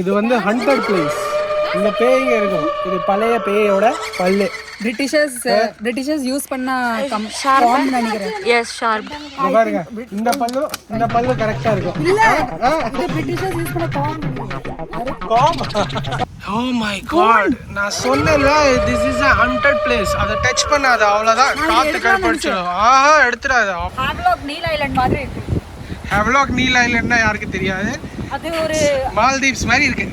இது வந்து hunted place. இந்த பேய்ங்க இருக்கும். இது பழைய பேயோட பல்லு. பிரிட்டிஷர்ஸ் யூஸ் பண்ண ஷார்ப் நினைக்கிறேன். Yes sharp. பாருங்க இந்த பல்லு கரெக்டா இருக்கும். இல்ல இது பிரிட்டிஷர்ஸ் யூஸ் பண்ண காம். ஓ மை காட், நான் சொன்னேன்ல this is a haunted place. அத டச் பண்ணாத, அவ்வளவுதான். காத்து கற்படிச்சிடும். ஆஹா எடுத்துறாத. ஹேவ்லாக் நீல் ஐலண்ட் மாதிரி இருக்கு. ஹேவ்லாக் நீல் ஐலண்ட்னா யாருக்கு தெரியாது? அது ஒரு மால்தீவ்ஸ் மாதிரி இருக்கு.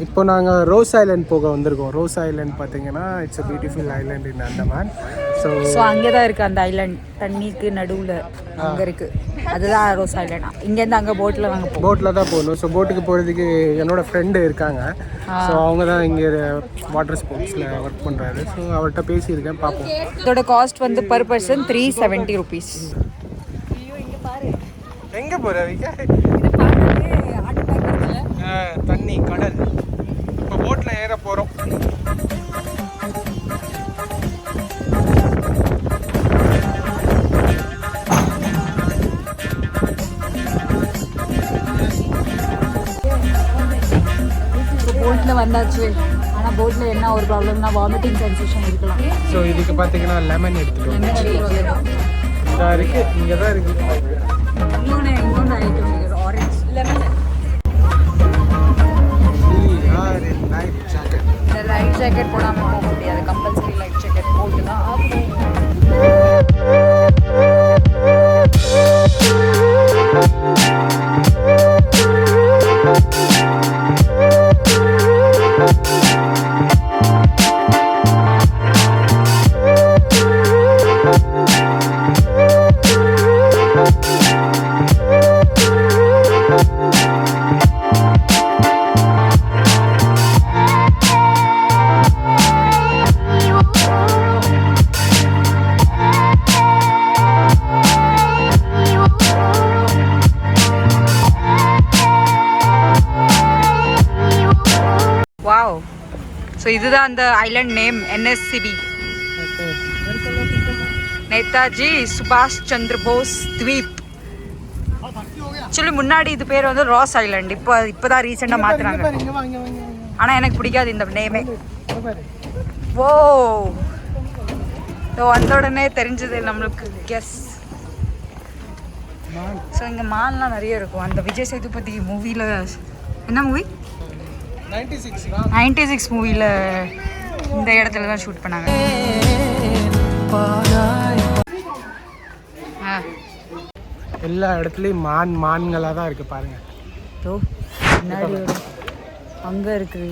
இப்போ நாங்கள் ரோஸ் ஐலண்ட் போக வந்திருக்கோம். ரோஸ் ஐலண்ட் பார்த்தீங்கன்னா it's a beautiful Island in Andaman. So அங்கே தான் இருக்குது அந்த ஐலண்ட், தண்ணிக்கு நடுவில் அங்கே இருக்குது. அதுதான் ரோஸ் ஐலண்ட். இங்கேருந்து அங்கே போட்டில் தான் போகணும். ஸோ போட்டுக்கு போகிறதுக்கு என்னோட ஃப்ரெண்டு இருக்காங்க. ஸோ அவங்க தான் இங்கே வாட்டர் ஸ்போர்ட்ஸில் ஒர்க் பண்ணுறாரு. ஸோ அவர்கிட்ட பேசியிருக்கேன், பார்ப்போம். இதோட காஸ்ட் வந்து பர் பர்சன் 370 rupees. எங்கே போகிறீங்க? தண்ணி கடல். இப்போ போட்டில் ஏற போகிறோம். போட்டில் வந்தாச்சு. ஆனால் போட்டில் என்ன ஒரு ப்ராப்ளம்னா வாமிட்டிங் சென்சேஷன் இருக்கலாம். ஸோ இதுக்கு பார்த்தீங்கன்னா லெமன் எடுத்துகிட்டு இதாக இருக்குது, இங்கே தான் இருக்குது. இன்னொன்று ஐட்டம் இருக்குது, ஆரஞ்ச் லெமன். இந்த லைட் ஜாக்கெட் போடாமல் போக முடியாது. கம்பல்சரி லைட் ஜாக்கெட் போட்டு தான் ஆகணும். ஸோ இதுதான் அந்த ஐலண்ட் நேம், NSCB, நேதாஜி சுபாஷ் சந்திர போஸ் த்வீப். ஆக்சுவலி முன்னாடி இது பேர் வந்து ராஸ் ஐலண்ட். இப்போதான் ரீசெண்டாக மாற்றுறாங்க. ஆனால் எனக்கு பிடிக்காது இந்த நேமே. ஓ வந்த உடனே தெரிஞ்சது நம்மளுக்கு கெஸ். ஸோ இங்கே மால்லாம் நிறைய இருக்கும். அந்த விஜய் சேதுபதி மூவியில், என்ன மூவி, 96 மூவியில் இந்த இடத்துல தான் ஷூட் பண்ணாங்க. எல்லா இடத்துலையும் மான்களாக தான் இருக்குது பாருங்க. முன்னாடி அங்கே இருக்குது,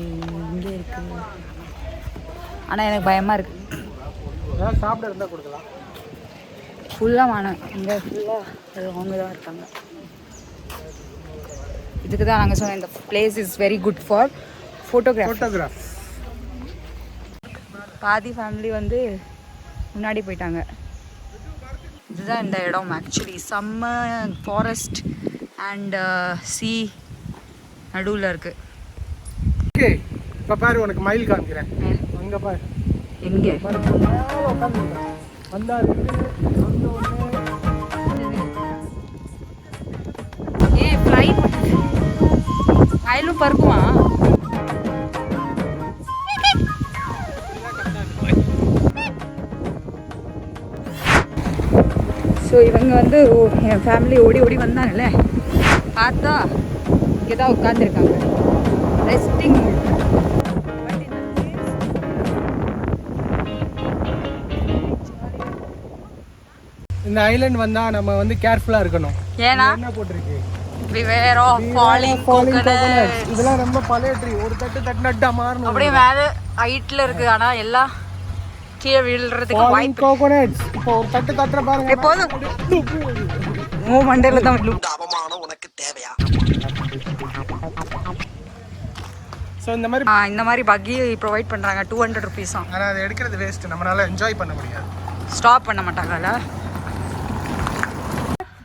இங்கே இருக்குது. ஆனால் எனக்கு பயமாக இருக்குது. ஏதாவது சாப்பிட இருந்தால் கொடுக்கலாம். ஃபுல்லாக மானம் இங்கே ஃபுல்லாக அவங்க தான் இருக்காங்க. இதுக்கு தான் நாங்கள் சொன்னோம் இந்த place is very good for photograph. பாதி ஃபேமிலி வந்து முன்னாடி போயிட்டாங்க. இதுதான் இந்த இடம். ஆக்சுவலி செம்ம ஃபாரஸ்ட் அண்ட் சி நடுவில் இருக்குது. ஓகே, இப்போ பாரு உனக்கு மயில் காமிக்கிறேன். அங்கே பாரு. எங்கே? ஏன் ஃப்ளை மயிலும் பறக்குமா? ஸோ இவங்க வந்து என் ஃபேமிலி ஓடி வந்தாங்கல்ல, பார்த்தா இங்கே தான் உட்காந்துருக்காங்க ரெஸ்டிங். இந்த ஐலண்ட் வந்தால் நம்ம வந்து கேர்ஃபுல்லாக இருக்கணும். ஏன்னா என்ன போட்டிருக்கு? Beware of falling coconuts. இதெல்லாம் ரொம்ப பழைய ட்ரீ. ஒரு தட்டு மாறணும். அப்படியே மேலே ஹைட்ல இருக்கு. ஆனா எல்லாம் கீழே விழுறதுக்கு வாய்ப்பு. கோகோனட்ஸ் இப்போ ஒரு தட்டு தட்டுற பாருங்க. எப்போதும் மூ மண்டேல தான் விழு. அவமானம் உனக்கு தேவையா? சோ இந்த மாதிரி பக்கி ப்ரொவைட் பண்றாங்க. 200 rupees. ஆனா அதை எடுக்கிறது வேஸ்ட். நம்மளால என்ஜாய் பண்ண முடியாது. ஸ்டாப் பண்ண மாட்டாங்கல.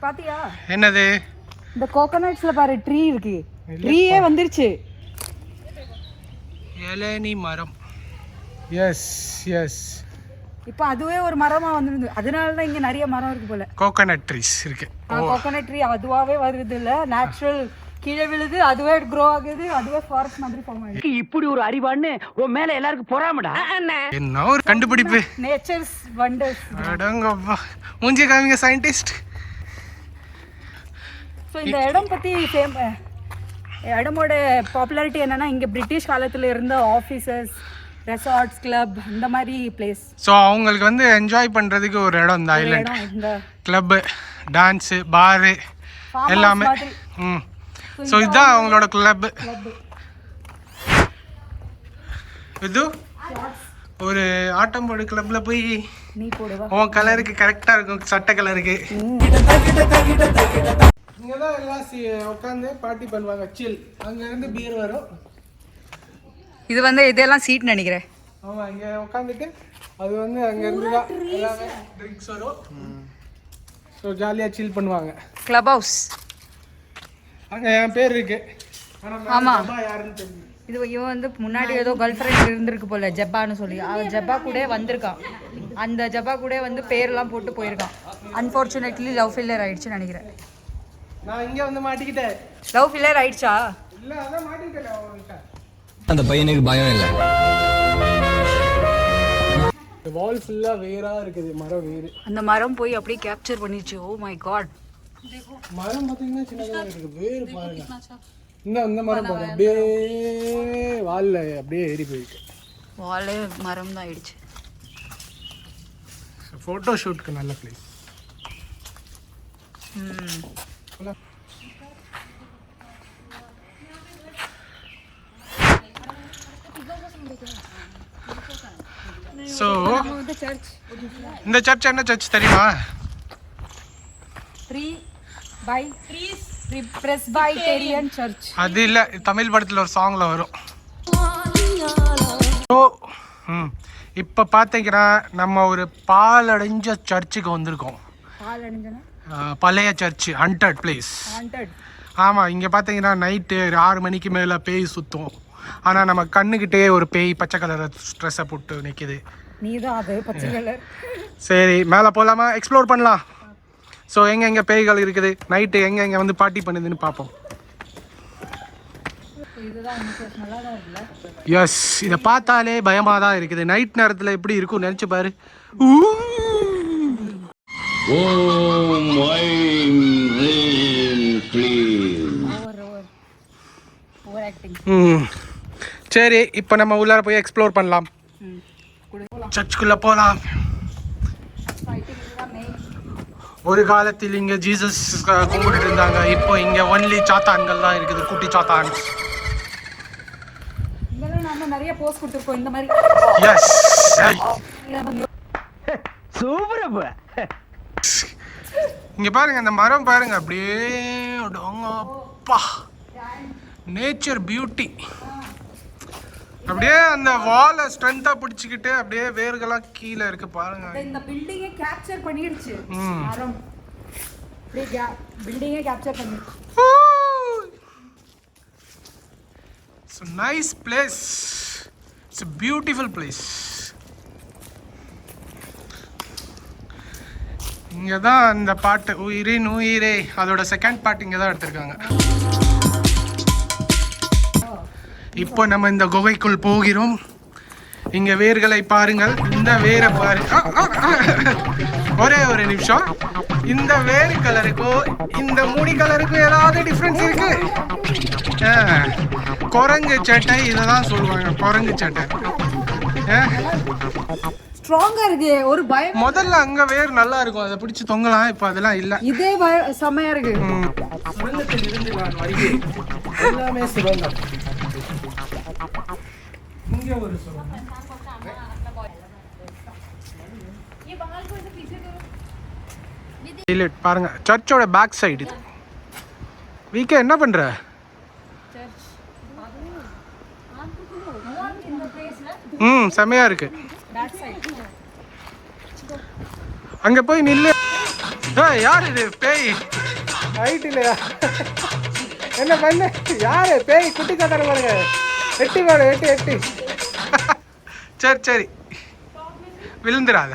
பாத்தியா என்னது? இந்த கோகோனட்ஸ்ல பாரு ட்ரீ இருக்கு. ட்ரீயே வந்துருச்சு. இளநீ மரம். Yes yes. இப்போ அதுவே ஒரு மரமா வந்துருது. அதனால தான் இங்க நிறைய மரம் இருக்கு போல. கோகனட் ட்ரீஸ் இருக்கு. கோகனட் ட்ரீ அதுவாவே வருது இல்ல, நேச்சுரல் கீழே விழுது, அதுவே க்ரோ ஆகுது, அதுவே ஃபாரஸ்ட் மாதிரி ஃபார்ம் ஆகுது. இப்படி ஒரு அறிவான்னு உன் மேல எல்லாருக்கும் பொறாமடா. என்ன ஒரு கண்டுபிடிப்பு. Nature's wonders. அடங்கப்பா, மூஞ்சி காமிங்க சயின்டிஸ்ட். ஸோ இந்த இடம் பத்தி இடமோட பாப்புலாரிட்டி என்னன்னா, இங்க பிரிட்டிஷ் காலத்துல இருந்த ஆஃபீஸர்ஸ், ரெசார்ட்ஸ், கிளப், இந்த மாதிரி பிளேஸ். ஸோ அவங்களுக்கு வந்து என்ஜாய் பண்றதுக்கு ஒரு இடம் இந்த ஐலண்ட். இந்த கிளப், டான்ஸ், பாரு எல்லாமே. ம். ஸோ இதுதான் அவங்களோட கிளப். இது ஒரு ஆட்டம் போடு கிளப்ல போய் நீ போடுவா, உன் கலருக்கு கரெக்டா இருக்கும், சட்டை கலருக்கு. இங்க தான் எல்லாம் உட்காந்து பார்ட்டி பண்ணுவாங்க, சில். அங்க இருந்து பீர் வரும். இது வந்து இதெல்லாம் சீட் நினைக்கிறேன். ஆமா, இங்க உட்காந்துட்டு அது வந்து அங்க இருந்து தான் எல்லாமே ட்ரிங்க்ஸ் வரும். ஸோ ஜாலியா சில் பண்ணுவாங்க. Club house. அங்க என் பேர் இருக்கு. ஆமா, யாருன்னு தெரியும். இது இவன் வந்து முன்னாடி ஏதோ கேர்ள் ஃப்ரெண்ட் இருந்திருக்கு போல, ஜப்பான்னு சொல்லி. அவன் ஜப்பா கூட வந்திருக்கான். அந்த ஜப்பா கூட வந்து பேர்லாம் போட்டு போயிருக்கான். அன்ஃபார்ச்சுனேட்லி லவ் ஃபெயிலியர் ஆயிடுச்சுன்னு நினைக்கிறேன். நான் இங்க வந்து மாட்டிக்கிட்டேன். லவ் ஃபெயிலியர் ஆயிடுச்சா? இல்ல, அதான் மாட்டிக்கிட்டேன் அவன்கிட்ட. அந்த பையனுக்கு பயம் இல்லை. வால் ஃபுல்லா வேரா இருக்குது, மரம் வேறு. அந்த மரம் போய் அப்படியே கேப்சர் பண்ணிச்சு. Oh my god. மரம் பாத்தீங்கன்னா சின்னதா இருக்கு, வேறு பாருங்க. இந்த மரம் பாருங்க, அப்படியே வால்ல அப்படியே ஏறி போயிருக்கு. வாலே மரம் தான் ஆயிடுச்சு. போட்டோ ஷூட்க்கு நல்ல பிளேஸ். ஸோ இந்த சர்ச் என்ன சர்ச் தெரியுமா? பிரெஸ்பைட்டேரியன் சர்ச். அது இல்ல, தமிழ் படத்துல ஒரு சாங்ல வரும். இப்ப பாத்தீங்கன்னா நம்ம ஒரு பாலடைஞ்ச சர்ச்சுக்கு வந்திருக்கோம். பழைய சர்ச், ஹண்டட் பிளேஸ். ஆமா, இங்க பாத்தீங்கன்னா நைட்டு 6 மணிக்கு மேல பேய் சுத்தும். ஆனா நம்ம கண்ணுக்கிட்டே ஒரு பேய் பச்சை கலர் ட்ரெஸ்ஸை போட்டு நிக்குது. நீதான் அது பச்சை கலர். சரி, மேலே போகலாமா? எக்ஸ்ப்ளோர் பண்ணலாம். ஸோ எங்கே பேய்கள் இருக்குது, நைட்டு எங்கே வந்து பார்ட்டி பண்ணுதுன்னு பார்ப்போம். எஸ், இதை பார்த்தாலே பயமாக தான் இருக்குது. நைட் நேரத்தில் எப்படி இருக்கும் நினச்சி பாரு. சரி, இப்போ நம்ம உள்ளார போய் எக்ஸ்ப்ளோர் பண்ணலாம். சர்ச்சுக்குள்ள போகலாம். ஒரு காலத்தில் இங்க ஜீசஸ் கும்பிட்டு இருந்தாங்க. இப்போ இங்க ஒன்லி சாத்தான்கள் தான் இருக்குது, குட்டி சாத்தான். நிறைய போஸ்ட் கொடுத்துருக்கோம் இந்த மாதிரி. Yes, super. இங்க பாருங்க, அந்த மரம் பாருங்க, அப்படியே அப்பா, நேச்சர் பியூட்டி. அப்படியே அந்த வாலை ஸ்ட்ரென்த்தா பிடிச்சிக்கிட்டு அப்படியே வேர்களெல்லாம் கீழே இருக்கு பாருங்க. இந்த பில்டிங்கை கேப்சர் பண்ணிடுச்சு மரம். அப்படியே பில்டிங்கை கேப்சர் பண்ணிடுச்சு. It's a nice place. It's a beautiful place. இங்க தான் அந்த பாட்டு உயிரின் உயிரே, அதோட செகண்ட் பார்ட் இங்க தான் எடுத்திருக்காங்க. இப்போ நம்ம இந்த குகைக்குள் போகிறோம். இங்க வேர்களை பாருங்கள், இந்த வேரை பாருங்க. ஒரே ஒரு நிமிஷம், இந்த வேறு கலருக்கும் இந்த முடி கலருக்கும் ஏதாவது டிஃப்ரென்ஸ் இருக்கு? குரங்கு சட்டை இதை தான் சொல்லுவாங்க, குரங்கு சட்டை. ஸ்ட்ராங்கா இருக்கு, ஒரு பயம். முதல்ல அங்க வேர் நல்லா இருக்கும், அதை பிடிச்சி தொங்கலாம். இப்போ அதெல்லாம் இல்ல. இதே செமையா இருக்கு. சுரங்கத்தில் இருந்து நான் வருகிறேன். எல்லாமே சுரங்கம். இங்க ஒரு சுரங்கம். பாருங்க, சர்ச்சோட பேக் சைடு இது. வீக்கே என்ன பண்ற? செமையா இருக்கு. அங்க போய் நில்லு. யார் இது? பேய் ஹைட் இல்லையா? என்ன பண்ணு? யாரு பேய்? குட்டி சாத்தான பாருங்க, எட்டி பாரு, எட்டி எட்டி. சரி சரி விழுந்துடாத.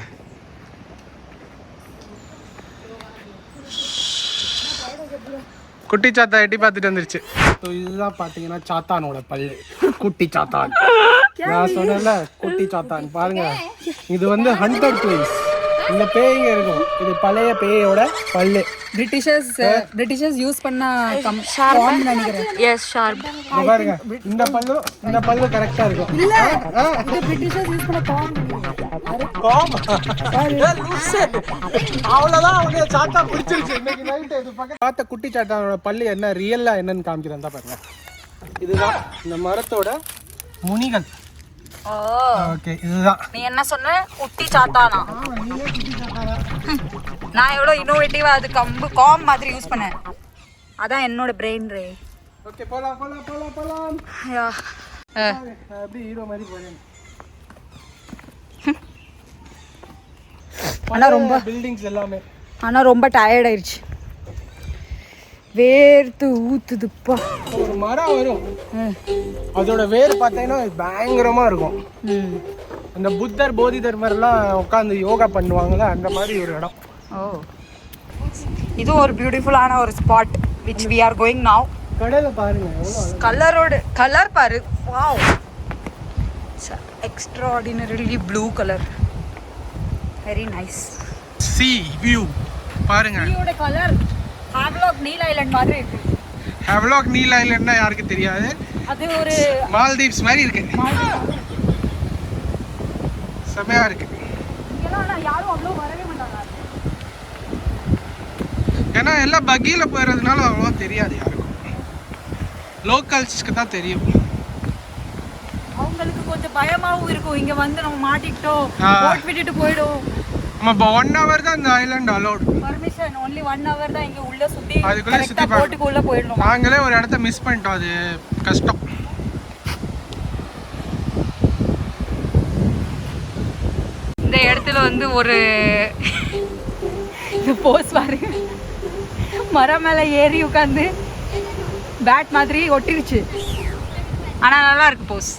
குட்டி சாத்தா எட்டி பார்த்துட்டு வந்துருச்சு. ஸோ இதுதான் பார்த்தீங்கன்னா சாத்தானோட பல்லு, குட்டி சாத்தான். நான் சொன்னேன்ல குட்டி சாத்தான் பாருங்க. இது வந்து ஹண்டட் பிளேஸ். இந்த பேய்ங்க இருக்கும். இது பழைய பேயோட பல்லு. பிரிட்டிஷர்ஸ் யூஸ் பண்ண கம் நினைக்கிறேன். Yes sharp. பாருங்க இந்த பல்லு கரெக்டா இருக்கும். இல்ல இது பிரிட்டிஷர்ஸ் யூஸ் பண்ண காம். அவ்வளவுதான் அவங்க சாத்தா பிடிச்சிருச்சு. இன்னைக்கு நைட் இது பார்த்த குட்டி சாத்தானோட பல்லு என்ன ரியலா என்னன்னு காமிக்கிறேன் தான் பாருங்க. இதுதான் இந்த மரத்தோட முனிகள். ஓகே இதுதான். நீ என்ன சொன்ன? குட்டி சாத்தானா? நான் எவ்வளோ இன்னோவேட்டிவா அது கம்பு காம் மாதிரி யூஸ் பண்ணேன். அதான் என்னோட பிரெயின் ரே. ஓகே போலாம் போலாம் போலாம் போலாம். யா அப்படி ஹீரோ மாதிரி போறேன். ஆனா ரொம்ப பில்டிங்ஸ் எல்லாமே. ஆனா ரொம்ப டயர்ட் ஆயிடுச்சு. வேர்த்து ஊத்துதுப்பா. ஒரு மரம் வரும். அதோட வேர் பார்த்தீங்கன்னா பயங்கரமா இருக்கும். அந்த புத்தர் போதி தர்மர்லாம் உட்காந்து யோகா பண்ணுவாங்கல்ல அந்த மாதிரி ஒரு இடம். ஓ இது ஒரு பியூட்டிஃபுல்லான ஒரு spot which we are going now. கடலை பாருங்க எவ்வளோ கலர் பாரு. Wow extraordinarily blue color. very nice. sea view பாருங்க. இதோட கலர் ஹேவ்லாக் நீல் ஐலண்ட் மாதிரி இருக்கு. ஹேவ்லாக் நீல் ஐலண்ட்னா யாருக்கு தெரியாது? அது ஒரு மால்தீவ்ஸ் மாதிரி இருக்கு. செமையா இருக்கு. இங்கெல்லாம் யாரும் அவ்வளோ வரவே மாட்டாங்க. ஏன்னா எல்லாம் பக்கியில் போகிறதுனால அவ்வளோ தெரியாது யாருக்கும். லோக்கல்ஸ்க்கு தான் தெரியும். அவங்களுக்கு கொஞ்சம் பயமாகவும் இருக்கும். இங்கே வந்து நம்ம மாட்டிக்கிட்டோம் போட் விட்டுட்டு போயிடும். நம்ம 1 hour தான் இந்த island allot. Permission only 1 hour தான் இங்கே உள்ள சுற்றி அதுக்குள்ளே சுற்றி போட்டுக்குள்ளே போயிடணும். நாங்களே ஒரு இடத்த மிஸ் பண்ணிட்டோம். அது கஷ்டம். இந்த இடத்துல வந்து ஒரு போஸ் பாருங்க. மரம் மேலே ஏறி உட்காந்து பேட் மாதிரி ஒட்டிருச்சு. ஆனால் நல்லா இருக்கு போஸ்.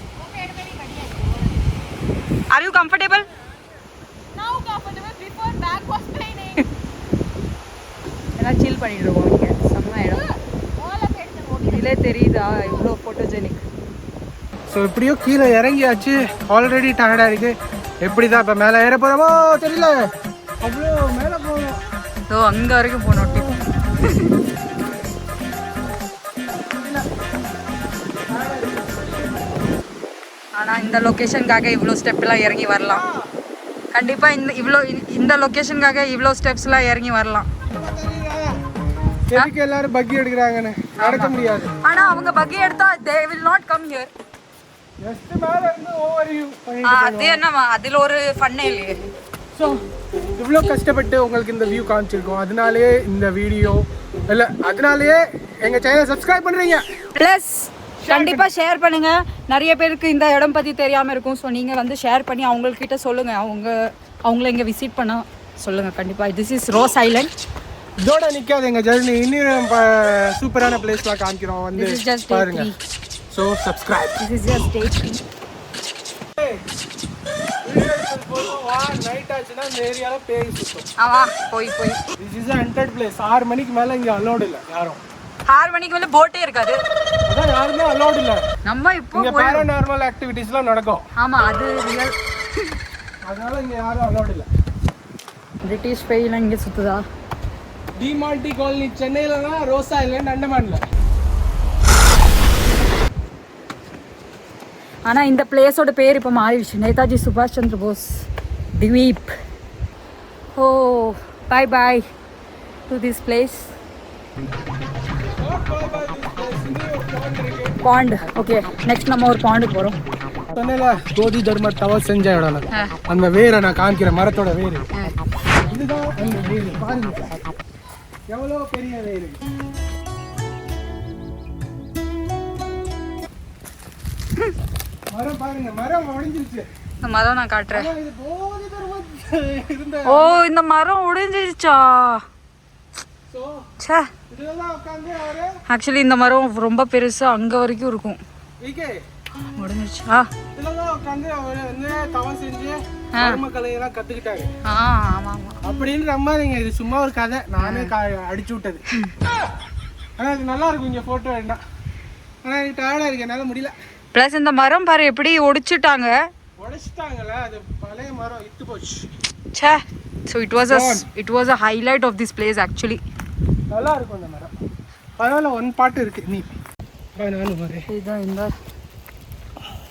Are you comfortable? எல்லாம் சில் பண்ணிடுவோம். இங்கே செம்ம இடம். இதிலே தெரியுதா இவ்வளோ ஃபோட்டோஜெனிக். ஸோ எப்படியோ கீழே இறங்கியாச்சு. ஆல்ரெடி டயர்டாக இருக்கு. எப்படி தான் இப்போ மேலே ஏற போகிறோமோ தெரியல. அவ்வளோ மேலே போகணும். ஸோ அங்கே வரைக்கும் போனோம். ஆனால் இந்த லொக்கேஷனுக்காக இவ்வளோ ஸ்டெப்லாம் இறங்கி வரலாம். கண்டிப்பாக இந்த லொக்கேஷனுக்காக இவ்வளோ ஸ்டெப்ஸ்லாம் இறங்கி வரலாம். எதுக்கு எல்லாரும் பக்கி எடுக்கிறாங்கன்னு நடக்க முடியாது. ஆனால் அவங்க பக்கி எடுத்தா they will not come here. Just மேலே இருந்து ஓவர் வியூ பண்ணிட்டு அது என்னமா அதில் ஒரு ஃபன்னே இல்லையே. ஸோ இவ்வளோ கஷ்டப்பட்டு உங்களுக்கு இந்த வியூ காமிச்சிருக்கோம். அதனாலேயே இந்த வீடியோ இல்லை, அதனாலேயே எங்கள் சேனலை சப்ஸ்கிரைப் பண்ணுறீங்க. ப்ளஸ் கண்டிப்பாக ஷேர் பண்ணுங்கள். நிறைய பேருக்கு இந்த இடம் பற்றி தெரியாமல் இருக்கும். ஸோ நீங்கள் வந்து ஷேர் பண்ணி அவங்கக்கிட்ட சொல்லுங்கள். அவங்கள இங்கே விசிட் பண்ண சொல்லுங்கள். கண்டிப்பாக திஸ் இஸ் ரோஸ் ஐலண்ட். இதோட நிற்காது எங்கள் ஜர்னி. இன்னும் சூப்பரான பிளேஸ்லாம் காமிக்கிறோம். வந்து பாருங்க. So subscribe. This is just day 3. Night ஆச்சுன்னா இந்த ஏரியாவில் பேய் சுத்தம். ஆமாம் போய் திஸ் இஸ் ஹண்டட் பிளேஸ். 6 மணிக்கு மேலே இங்கே அலோடு இல்லை யாரும். 6 மணிக்கு மேலே போட்டே இருக்காது. அதான் யாருமே அலோடு இல்லை. நம்ம இப்போ இங்கே பேராநார்மல் ஆக்டிவிட்டீஸ்லாம் நடக்கும். ஆமாம் அது ரியல். அதனால இங்கே யாரும் அலோடு இல்லை. பிரிட்டிஷ் பேயெல்லாம் இங்கே சுற்றுதா? டிமாண்டி காலனி சென்னையிலனா, ரோஸ் ஐலண்ட் அண்டமான்ல. ஆனால் இந்த பிளேஸோட பேர் இப்போ மாறிடுச்சு. நேதாஜி சுபாஷ் Chandra Bose Dweep. Oh bye bye to this place. பாண்ட். ஓகே நெக்ஸ்ட் நம்ம ஒரு பாண்டுக்கு போகிறோம். சொன்னேன்ல போதி தர்மர் தவம் செஞ்ச இடம். அந்த வேரை நான் காமிக்கிறேன். மரத்தோட வேறு இதுதான். அந்த வேறு பாருங்க எவ்வளோ பெரிய வேறு. மரம் பாருங்க. மரம் உடைஞ்சிருச்சு. இந்த மரம் நான் காட்டுறேன். ஓ இந்த மரம் உடைஞ்சிருச்சா? ஆக்சுவலி இந்த மரம் ரொம்ப பெருசா அங்க வரைக்கும் இருக்கும். முடிஞ்சிருச்சு. இதில் தான் உட்காந்து அவர் வந்து தவம் செஞ்சு கர்மக்கலையெல்லாம் கற்றுக்கிட்டாரு. ஆமாம் ஆமாம். அப்படின்னு நம்பாதீங்க, இது சும்மா ஒரு கதை, நானே அடிச்சு விட்டது. ஆனால் இது நல்லா இருக்கும், இங்கே ஃபோட்டோ வேண்டாம். ஆனால் எனக்கு டயர்டாக இருக்கு, என்னால் முடியல. ப்ளஸ் இந்த மரம் பாரு எப்படி ஒடிச்சுட்டாங்க. உடைச்சிட்டாங்கல்ல, அது பழைய மரம் இத்து போச்சு. ச்சே. So it was a highlight of this place actually. நல்லா இருக்கும் இந்த மரம். பரவாயில்ல, ஒன் பாட்டு இருக்கு. நீ நானும் வரேன். இதுதான்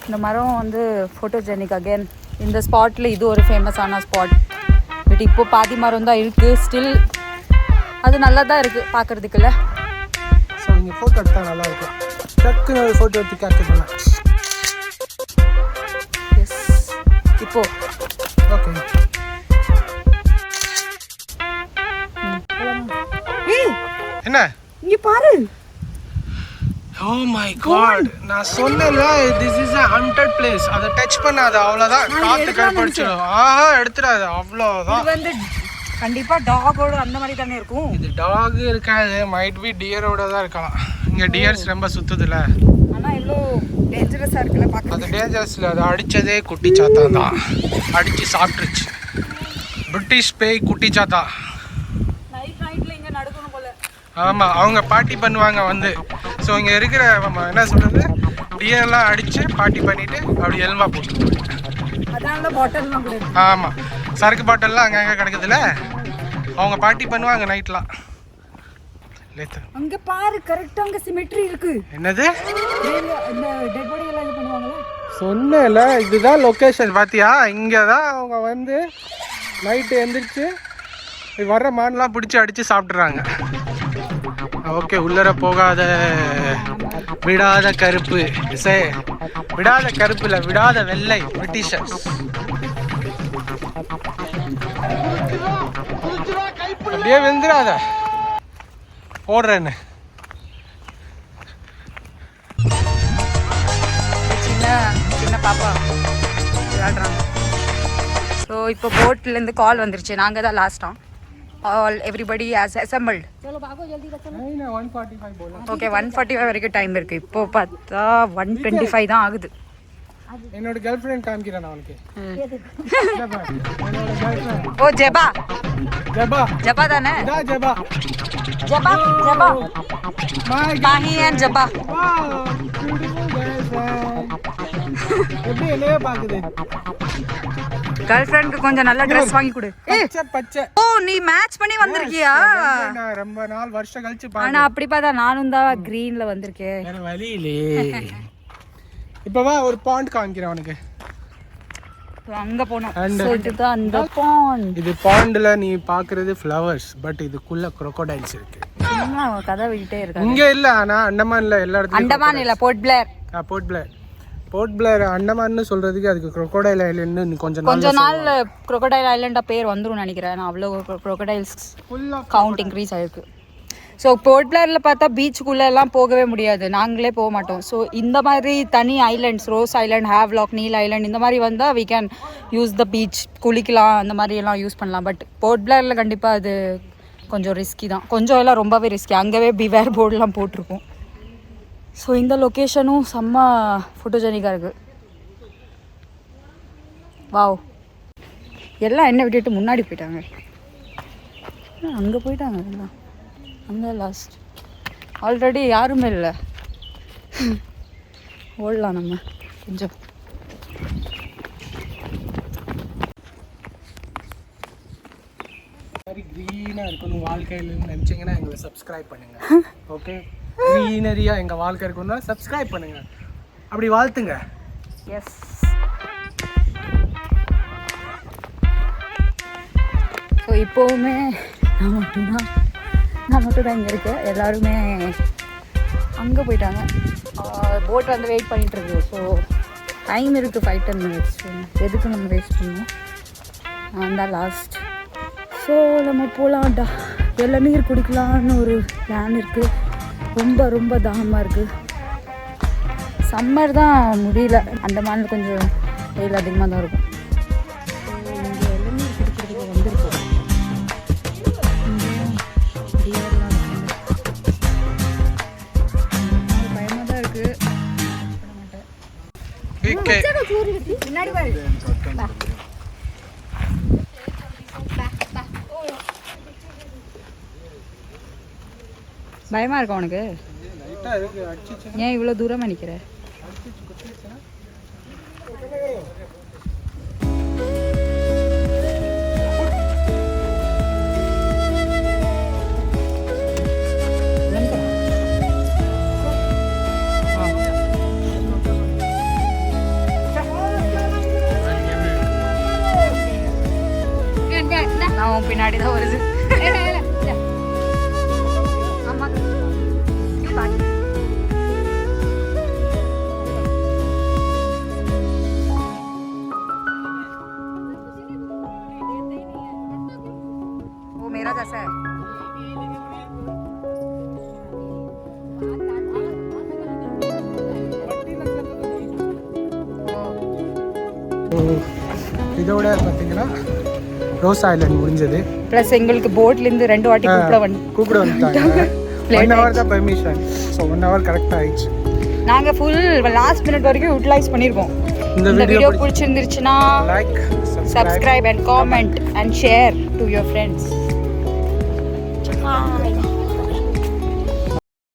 இந்த மரம் வந்து ஃபோட்டோஜெனிக். அகேன் இந்த ஸ்பாட்டில் இது ஒரு ஃபேமஸான ஸ்பாட். பட் இப்போ பாதி மரம் தான் இருக்குது ஸ்டில். அது நல்லா தான் இருக்குது பார்க்குறதுக்குள்ள. ஸோ இங்கே ஃபோட்டோ எடுத்தால் நல்லா இருக்கும். டக்குன்னு ஒரு ஃபோட்டோ எடுத்து கேப்சர் பண்ணலாம். எஸ். இப்போ ஓகே. என்ன இங்கே பாரு. ஓ மை காட், நான் சொன்னேன்ல this is a haunted place. அதை டச் பண்ணாத, அவ்வளோதான். காத்து கருப்படிச்சிடும். ஆஹா, எடுத்துடாது, அவ்வளோதான். இது வந்து கண்டிப்பாக டாகோட அந்த மாதிரி தானே இருக்கும். இது டாக் இருக்காது, மைட் பி டியரோட தான் இருக்கலாம். இங்கே டியர்ஸ் ரொம்ப சுற்றுதுல. ஆனால் எவ்வளோ டேஞ்சரஸாக இருக்குல்ல பார்க்க. அது டேஞ்சரஸில், அதை அடித்ததே குட்டி சாத்தா தான். அடித்து சாப்பிட்ருச்சு. பிரிட்டிஷ் பேய் குட்டி சாத்தா. நைட்டில் இங்கே நடக்கணும் போல. ஆமாம், அவங்க பார்ட்டி பண்ணுவாங்க வந்து. ஸோ இங்கே இருக்கிற என்ன சொல்கிறது, டியர்லாம் அடித்து பார்ட்டி பண்ணிவிட்டு அப்படி எல்மா போட்டுருவாங்க. அதனால பாட்டில்லாம் கூட. ஆமாம், சரக்கு பாட்டில்லாம் அங்கங்கே கிடக்குதுல்ல, அவங்க பார்ட்டி பண்ணுவாங்க நைட்லாம். அங்கே பாரு, கரெக்டாக அங்கே சிமெட்ரி இருக்கு. என்னது இந்த டெட் பாடி எல்லாம் இது பண்ணுவாங்கல்ல. சொன்னேன்ல, இதுதான் லொக்கேஷன். பார்த்தியா, இங்கே தான் அவங்க வந்து நைட்டு எந்திரிச்சு வர்ற மான்லாம் பிடிச்சி அடித்து சாப்பிட்றாங்க. ஓகே, உள்ளர போகாத, விடாத கருப்பு. சே, விடாத கருப்பு இல்லை, விடாத வெள்ளை பிரிட்டிஷர்ஸ். அப்படியே வெந்துடாத, ஓடுறேன்னு. சின்ன பாப்பா விளையாடுறாங்க. ஸோ இப்போ போட்லேருந்து கால் வந்துருச்சு. நாங்கள் தான் லாஸ்ட்டாக. All everybody has assembled. Okay, 1:45 வரைக்கும் டைம் இருக்கு. இப்போ பார்த்தா 1:25 தான் ஆகுது. என்னோட கேர்ள் ஃப்ரெண்ட் காமிக்கிறேன் அவனுக்கு. ஓ ஜெபா. ஜெபா ஜெபா தானே? இதா ஜெபா. ஜெபா ஜெபா. மாஹி அண்ட் ஜெபா. எப்படி என்னையே பாக்குது. கேர்ள் ஃப்ரெண்ட்க்கு கொஞ்சம் நல்ல Dress வாங்கி கொடு. பச்சை பச்சை. ஓ, நீ மேட்ச் பண்ணி வந்திருக்கியா? நான் ரொம்ப நாள் வருஷம் கழிச்சு பாரு. ஆனா அப்படி பார்த்தா நானும் தான் கிரீன்ல வந்திருக்கேன். வேற வழி இல்லையே. இப்போ வா, ஒரு பாண்ட் காமிக்கிறேன் அவனுக்கு. அங்க போனோம். சோ இதுதான் அந்த பாண்ட். இது பாண்ட்ல நீ பாக்குறது ஃப்ளவர்ஸ், பட் இதுக்குள்ள crocodiles இருக்கு. சும்மா கதை விட்டே இருக்காங்க. இங்க இல்ல, ஆனா அண்டமான்ல எல்லா இடத்துலயும். அண்டமான் இல்ல, போர்ட் பிளேர். போர்ட் பிளேர் அண்டமான்னு சொல்றதுக்கு அதுக்கு crocodile ஐலண்ட் கொஞ்ச நாள் crocodile ஐலண்டா பேர் வந்துரும் நினைக்கிறேன். நான் அவ்வளோ crocodiles கவுண்ட் இன்க்ரீஸ் ஆயிருக்கு. ஸோ போர்ட் பிளேரில் பார்த்தா பீச்சுக்குள்ளே எல்லாம் போகவே முடியாது, நாங்களே போக மாட்டோம். ஸோ இந்த மாதிரி தனி islands, Ross island, Havelock, Neil island, இந்த மாதிரி வந்தால் we can use the beach, குளிக்கலாம், அந்த மாதிரி எல்லாம் யூஸ் பண்ணலாம். பட் போர்ட் பிளேரில் கண்டிப்பாக அது கொஞ்சம் ரிஸ்கி தான். கொஞ்சம் எல்லாம் ரொம்பவே ரிஸ்கி. அங்கேவே பிவேர் போர்டெலாம் போட்டிருக்கோம். ஸோ இந்த லொக்கேஷனும் செம்ம ஃபோட்டோஜெனிக்காக இருக்குது. வாவ், எல்லாம் என்ன விட்டுட்டு முன்னாடி போயிட்டாங்க. அங்கே போயிட்டாங்க எல்லாம். அங்கே லாஸ்ட். ஆல்ரெடி யாருமே இல்லை. ஓடலாம் நம்ம கொஞ்சம். க்ரீனாக இருக்கணும் வாழ்க்கையில் நினச்சிங்கன்னா எங்களை சப்ஸ்கிரைப் பண்ணுங்கள். ஓகே, க்ரீனரியாக எங்கள் வாழ்க்கை இருக்குன்னா சப்ஸ்கிரைப் பண்ணுங்கள். அப்படி வாழ்த்துங்க. எஸ். ஸோ இப்போவுமே நான் மட்டும் தான் இங்கே இருக்கேன். எல்லாருமே அங்கே போயிட்டாங்க. போட் வந்து வெயிட் பண்ணிகிட்ருக்கு. ஸோ டைம் இருக்குது 5-10 minutes. எதுக்கு நம்ம வேஸ்ட் பண்ணணும்? நான் தான் லாஸ்ட். ஸோ நம்ம போகலாம்டா. இளநீர் குடிக்கலான்னு ஒரு பிளான் இருக்குது. ரொம்ப ரொம்ப தாகமாக இருக்குது. சம்மர் தான் முடியல. அந்த மாதிரி கொஞ்சம் வெயில் அதிகமாக தான் இருக்கும். ஸோ இங்கே இளநீர் குடிக்கிறதுக்கு வந்திருக்கோம். பயமா இருக்கா உனக்கு? ஏன் இவ்வளவு தூரமா நிக்கிற? நான் பின்னாடி தான் வருது. ஆமா वो मेरा जैसा है. இதோட பார்த்தீங்கன்னா ரோஸ் ஐலண்ட் முடிஞ்சது. ப்ளஸ் எங்களுக்கு போட்லேருந்து 2 வாட்டி கூப்பிட வந்துட்டாங்க. 1 hour தான் பெர்மிஷன். ஸோ 1 hour கரெக்டாக ஆயிடுச்சு. நாங்கள் ஃபுல் லாஸ்ட் மினிட் வரைக்கும் யூட்டிலைஸ் பண்ணியிருக்கோம். இந்த வீடியோ பிடிச்சிருந்துருச்சுன்னா like, subscribe and comment and share to your friends. Bye.